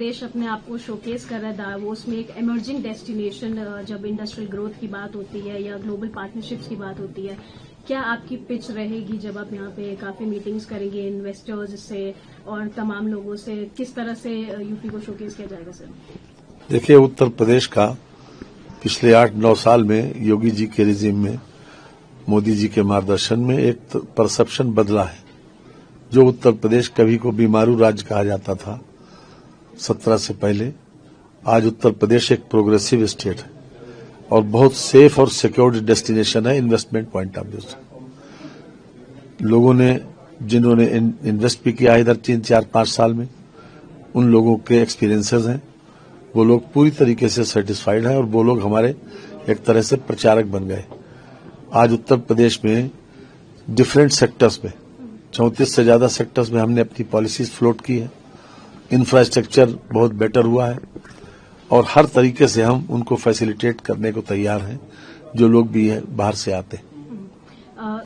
प्रदेश अपने आप को शोकेस कर रहा है दावोस में एक इमर्जिंग डेस्टिनेशन, जब इंडस्ट्रियल ग्रोथ की बात होती है या ग्लोबल पार्टनरशिप्स की बात होती है, क्या आपकी पिच रहेगी जब आप यहाँ पे काफी मीटिंग्स करेंगे इन्वेस्टर्स से और तमाम लोगों से? किस तरह से यूपी को शोकेस किया जाएगा सर? देखिए, उत्तर प्रदेश का पिछले 8-9 साल में योगी जी के रिजीम में, मोदी जी के मार्गदर्शन में एक परसेप्शन बदला है। जो उत्तर प्रदेश कभी को बीमारू राज्य कहा जाता था 17 से पहले, आज उत्तर प्रदेश एक प्रोग्रेसिव स्टेट है और बहुत सेफ और सिक्योर्ड डेस्टिनेशन है इन्वेस्टमेंट पॉइंट ऑफ व्यू से। लोगों ने, जिन्होंने इन्वेस्ट भी किया इधर 3-4-5 साल में, उन लोगों के एक्सपीरियंसेस हैं, वो लोग पूरी तरीके से सेटिस्फाइड हैं और वो लोग हमारे एक तरह से प्रचारक बन गए। आज उत्तर प्रदेश में डिफरेंट सेक्टर्स में 34 से ज्यादा सेक्टर्स में हमने अपनी पॉलिसीज फ्लोट की है। इंफ्रास्ट्रक्चर बहुत बेटर हुआ है और हर तरीके से हम उनको फैसिलिटेट करने को तैयार हैं, जो लोग भी बाहर से आते हैं।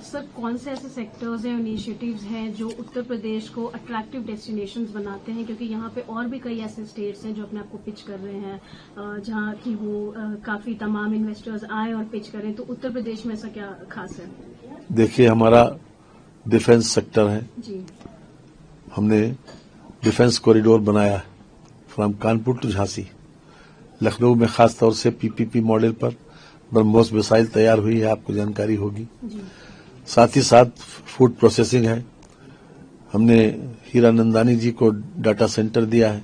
सर, कौन से ऐसे सेक्टर्स हैं, इनिशिएटिव्स हैं जो उत्तर प्रदेश को अट्रैक्टिव डेस्टिनेशंस बनाते हैं? क्योंकि यहाँ पे और भी कई ऐसे स्टेट्स हैं जो अपने आप को पिच कर रहे हैं, जहाँ की वो काफी तमाम इन्वेस्टर्स आए और पिच करें, तो उत्तर प्रदेश में ऐसा क्या खास है? देखिए, हमारा डिफेंस सेक्टर है जी। हमने डिफेंस कॉरिडोर बनाया है फ्रॉम कानपुर टू झांसी। लखनऊ में खास तौर से पीपीपी मॉडल पर ब्रह्मोस मिसाइल तैयार हुई है, आपको जानकारी होगी। साथ ही साथ फूड प्रोसेसिंग है, हमने हीरानंदानी जी को डाटा सेंटर दिया है।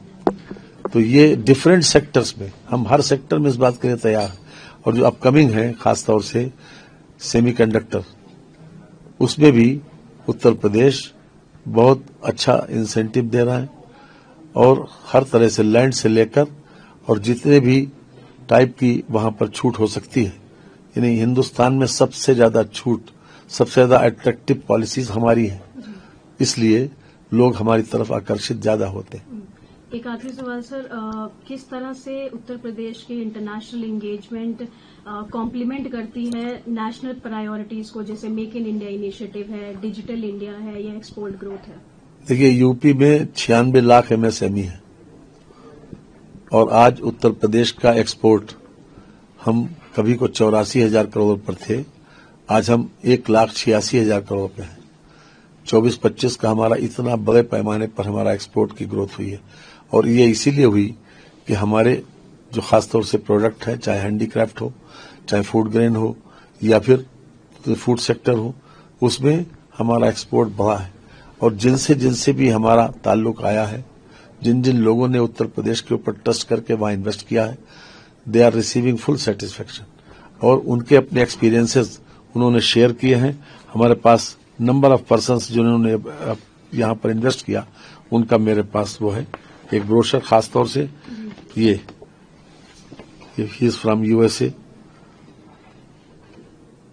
तो ये डिफरेंट सेक्टर्स में, हम हर सेक्टर में इस बात के लिए तैयार हैं। और जो अपकमिंग है खासतौर से सेमीकंडक्टर, उसमें भी उत्तर प्रदेश बहुत अच्छा इंसेंटिव दे रहा है और हर तरह से लैंड से लेकर और जितने भी टाइप की वहां पर छूट हो सकती है, यानी हिंदुस्तान में सबसे ज्यादा छूट, सबसे ज्यादा अट्रैक्टिव पॉलिसीज हमारी है, इसलिए लोग हमारी तरफ आकर्षित ज्यादा होते हैं। एक आखिरी सवाल सर, किस तरह से उत्तर प्रदेश की इंटरनेशनल एंगेजमेंट कॉम्प्लीमेंट करती है नेशनल प्रायोरिटीज को, जैसे मेक इन इंडिया इनिशिएटिव है, डिजिटल इंडिया है या एक्सपोर्ट ग्रोथ है? देखिए, यूपी में 96 लाख एमएसएमई है और आज उत्तर प्रदेश का एक्सपोर्ट, हम कभी को 84,000 करोड़ पर थे, आज हम 1,86,000 करोड़ पे हैं। 24-25 का हमारा इतना बड़े पैमाने पर हमारा एक्सपोर्ट की ग्रोथ हुई है और ये इसीलिए हुई कि हमारे जो खासतौर से प्रोडक्ट है, चाहे हैंडीक्राफ्ट हो, चाहे फूड ग्रेन हो या फिर फूड सेक्टर हो, उसमें हमारा एक्सपोर्ट बढ़ा है। और जिनसे जिनसे भी हमारा ताल्लुक आया है, जिन जिन लोगों ने उत्तर प्रदेश के ऊपर ट्रस्ट करके वहां इन्वेस्ट किया है, they are receiving full satisfaction और उनके अपने एक्सपीरियंसेस उन्होंने शेयर किए हैं। हमारे पास नंबर ऑफ पर्सन्स जिन्होंने यहाँ पर इन्वेस्ट किया, उनका मेरे पास वो है एक ब्रोशर, खासतौर से ये he is from USA,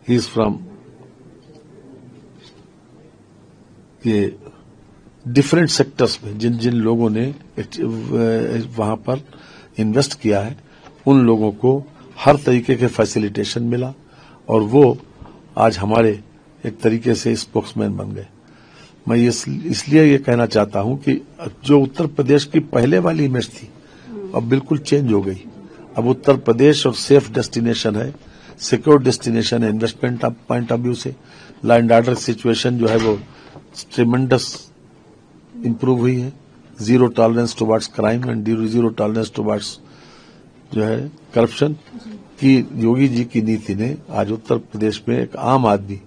he is from, ये डिफरेंट सेक्टर्स में जिन जिन लोगों ने वहां पर इन्वेस्ट किया है, उन लोगों को हर तरीके के फैसिलिटेशन मिला और वो आज हमारे एक तरीके से स्पोक्समैन बन गए। मैं इसलिए ये कहना चाहता हूं कि जो उत्तर प्रदेश की पहले वाली इमेज थी, अब बिल्कुल चेंज हो गई। अब उत्तर प्रदेश और सेफ डेस्टिनेशन है, सिक्योर डेस्टिनेशन है इन्वेस्टमेंट पॉइंट ऑफ व्यू से। लैंड ऑर्डर सिचुएशन जो है वो ट्रिमेंडस इंप्रूव हुई है। Zero tolerance towards crime and zero tolerance towards जो है करप्शन की योगी जी की नीति ने आज उत्तर प्रदेश में एक आम आदमी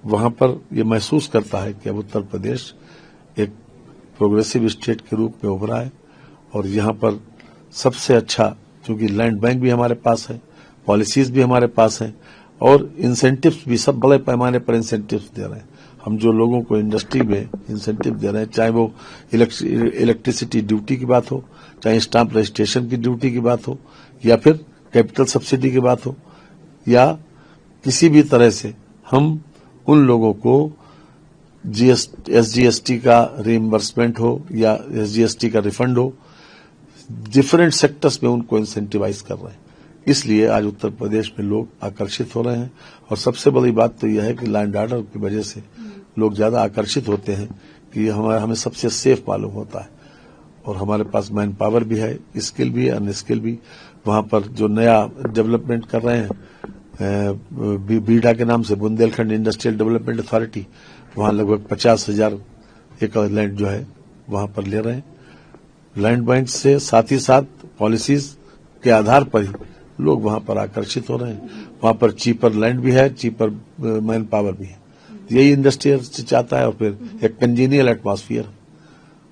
वहां पर ये महसूस करता है कि अब उत्तर प्रदेश एक प्रोग्रेसिव स्टेट के रूप में उभरा है और यहाँ पर सबसे अच्छा, क्योंकि लैंड बैंक भी हमारे पास है, पॉलिसीज भी हमारे पास है और इंसेंटिव्स भी सब बड़े पैमाने पर इंसेंटिव्स दे रहे हैं। हम जो लोगों को इंडस्ट्री में इंसेंटिव दे रहे हैं, चाहे वो इलेक्ट्रिसिटी ड्यूटी की बात हो, चाहे स्टाम्प रजिस्ट्रेशन की ड्यूटी की बात हो, या फिर कैपिटल सब्सिडी की बात हो, या किसी भी तरह से हम उन लोगों को एसजीएसटी का रिइंबर्समेंट हो या एसजीएसटी का रिफंड हो, डिफरेंट सेक्टर्स में उनको इंसेंटिवाइज कर रहे हैं। इसलिए आज उत्तर प्रदेश में लोग आकर्षित हो रहे हैं और सबसे बड़ी बात तो यह है कि लैंड ऑर्डर की वजह से लोग ज्यादा आकर्षित होते हैं कि हमें सबसे सेफ मालूम होता है और हमारे पास मैन पावर भी है, स्किल भी है, अनस्किल भी। वहां पर जो नया डेवलपमेंट कर रहे हैं बीडा के नाम से, बुंदेलखंड इंडस्ट्रियल डेवलपमेंट अथॉरिटी, वहां लगभग 50,000 एकड़ लैंड जो है वहां पर ले रहे हैं लैंड बैंक से। साथ ही साथ पॉलिसीज के आधार पर ही लोग वहां पर आकर्षित हो रहे हैं। वहां पर चीपर लैंड भी है, चीपर मैन पावर भी है। यही इंडस्ट्री चाहता है। और फिर एक कंजीनियल एटमॉस्फेयर,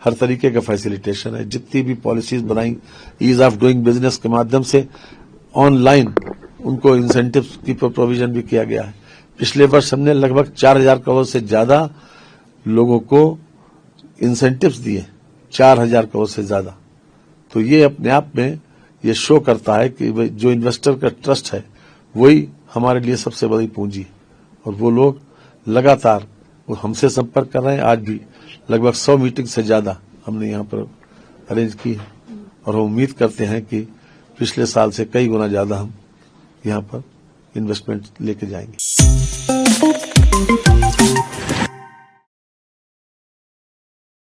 हर तरीके का फैसिलिटेशन है। जितनी भी पॉलिसीज बनाई ईज ऑफ डूइंग बिजनेस के माध्यम से, ऑनलाइन उनको इंसेंटिव्स की प्रोविजन भी किया गया है। पिछले वर्ष हमने लगभग 4,000 करोड़ से ज्यादा लोगों को इंसेंटिव्स दिए, 4,000 करोड़ से ज्यादा। तो ये अपने आप में ये शो करता है कि जो इन्वेस्टर का ट्रस्ट है वही हमारे लिए सबसे बड़ी पूंजी है। और वो लोग लगातार वो हमसे संपर्क कर रहे हैं। आज भी लगभग 100 मीटिंग से ज्यादा हमने यहाँ पर अरेंज की है और हम उम्मीद करते हैं कि पिछले साल से कई गुना ज्यादा हम यहाँ पर इन्वेस्टमेंट लेके जाएंगे।